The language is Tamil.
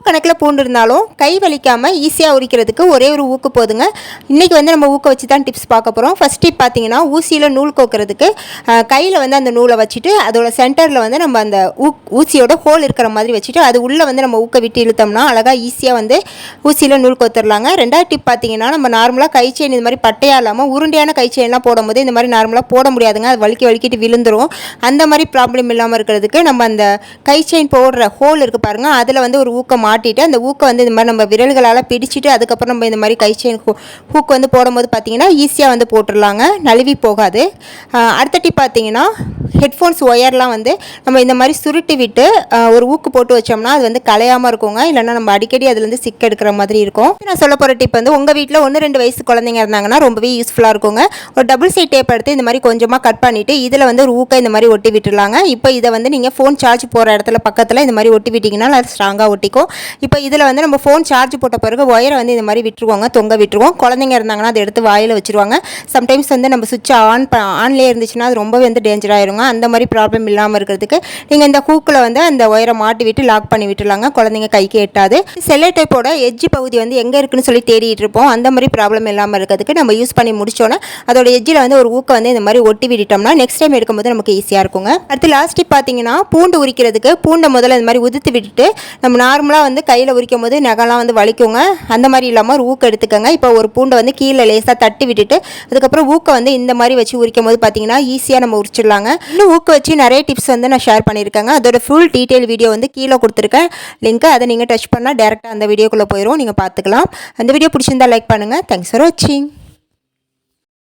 கணக்கில் பூண்டு இருந்தாலும் கை வலிக்காமல் ஈஸியாக உரிக்கிறதுக்கு ஒரே ஒரு ஊக்கு போதுங்க. இன்றைக்கி வந்து நம்ம ஊக்க வச்சு தான் டிப்ஸ் பார்க்க போகிறோம். ஃபஸ்ட் டிப் பார்த்தீங்கன்னா, ஊசியில் நூல் கோக்கிறதுக்கு கையில் வந்து அந்த நூலை வச்சுட்டு அதோட சென்டரில் வந்து நம்ம அந்த ஊசியோட ஹோல் இருக்கிற மாதிரி வச்சுட்டு அது உள்ளே வந்து நம்ம ஊக்க விட்டு இழுத்தோம்னா அழகாக ஈஸியாக வந்து ஊசியில் நூல் கோத்துடலாங்க. ரெண்டாவது டிப் பார்த்தீங்கன்னா, நம்ம நார்மலாக கை செயின் இது மாதிரி பட்டையாக இல்லாமல் உருண்டையான கை செயின்லாம் போடும்போது இந்த மாதிரி நார்மலாக போட முடியாதுங்க. அது வலிக்கிட்டு விழுந்துடும். அந்த மாதிரி ப்ராப்ளம் இல்லாமல் இருக்கிறதுக்கு நம்ம அந்த கை செயின் போடுற ஹோல் இருக்குது பாருங்கள், அதில் வந்து ஒரு ஊக்க மாட்டிட்டு அந்த ஊக்கை வந்து இந்த மாதிரி நம்ம விரல்களால் பிடிச்சிட்டு அதுக்கப்புறம் நம்ம இந்த மாதிரி கை செயின் ஹூக் வந்து போடும்போது பார்த்தீங்கன்னா ஈஸியாக வந்து போட்டுடலாங்க, நழுவி போகாது. அடுத்த டிப் பார்த்தீங்கன்னா, ஹெட்ஃபோன்ஸ் ஒயர்லாம் வந்து நம்ம இந்த மாதிரி சுருட்டி விட்டு ஒரு ஊக்கு போட்டு வச்சோம்னா அது வந்து கலையாமல் இருக்குங்க. இல்லைன்னா நம்ம அடிக்கடி அதுலேருந்து சிக்க எடுக்கிற மாதிரி இருக்கும். நான் சொல்ல போகிற டிப் வந்து உங்கள் வீட்டில் 1-2 வயசு குழந்தைங்க இருந்தாங்கன்னா ரொம்பவே யூஸ்ஃபுல்லாக இருக்குங்க. ஒரு டபுள் சைட் டேப் எடுத்து இந்த மாதிரி கொஞ்சமாக கட் பண்ணிவிட்டு இதில் வந்து ஒரு ஊக்கை இந்த மாதிரி ஒட்டி விட்டுருலாங்க. இப்போ இதை வந்து நீங்கள் ஃபோன் சார்ஜ் போகிற இடத்துல பக்கத்தில் இந்த மாதிரி ஒட்டி விட்டிங்கன்னா அது ஸ்ட்ராங்காக ஒட்டிக்கும். இப்போ இதில் வந்து நம்ம ஃபோன் சார்ஜ் போட்ட பிறகு ஒயரை வந்து இந்த மாதிரி விட்டுருவாங்க, தொங்க விட்டுருவோம். குழந்தைங்க இருந்தாங்கன்னா அதை எடுத்து வாயில் வச்சுருவாங்க. சம்டைம்ஸ் வந்து நம்ம சுவிட்ச் ஆன்லேயே இருந்துச்சுன்னா அது ரொம்பவே வந்து டேஞ்சர் ஆயிருங்க. அந்த மாதிரி ப்ராப்ளம் இல்லாமல் இருக்கிறதுக்கு நீங்கள் இந்த ஹூக்கில் வந்து அந்த ஒயரை மாட்டி விட்டு லாக் பண்ணி விட்டுலாங்க, குழந்தைங்க கைக்கு எட்டாது. செல்லோ டேப்போட எட்ஜ் பகுதி வந்து எங்கே இருக்குன்னு சொல்லி தேடிட்டு இருப்போம். அந்த மாதிரி ப்ராப்ளம் இல்லாமல் இருக்கிறதுக்கு நம்ம யூஸ் பண்ணி முடிச்சோன்னா அதோட எட்ஜில் வந்து ஒரு ஊக்கை வந்து இந்த மாதிரி ஒட்டி விட்டுட்டோம்னா நெக்ஸ்ட் டைம் எடுக்கும்போது நமக்கு ஈஸியாக இருக்குங்க. அடுத்து லாஸ்ட் டிப் பார்த்தீங்கன்னா, பூண்டு உரிக்கிறதுக்கு பூண்டை முதல்ல இந்த மாதிரி உதுத்து விட்டுட்டு நம்ம நார்மலாக வந்து கையில் உரிக்கும் போது நகலாம் வந்து வலிக்குங்க. அந்த மாதிரி இல்லாமல் ஒரு ஊக்க எடுத்துக்கோங்க. இப்போ ஒரு பூண்டை வந்து கீழே லேசாக தட்டி விட்டுட்டு அதுக்கப்புறம் ஊக்க வந்து இந்த மாதிரி வச்சு உரிக்கும் போது பார்த்தீங்கன்னா ஈஸியாக நம்ம உரிச்சிடலாங்க. இன்னும் ஊக்க வச்சு நிறைய டிப்ஸ் வந்து நான் ஷேர் பண்ணியிருக்கேங்க. அதோட ஃபுல் டீட்டெயில் வீடியோ வந்து கீழே கொடுத்துருக்கேன் லிங்க். அதை நீங்கள் டச் பண்ணால் டேரெக்டாக அந்த வீடியோக்குள்ளே போயிடும், நீங்கள் பார்த்துக்கலாம். அந்த வீடியோ பிடிச்சிருந்தா லைக் பண்ணுங்கள். தேங்க்ஸ் ஃபார் வாட்சிங்.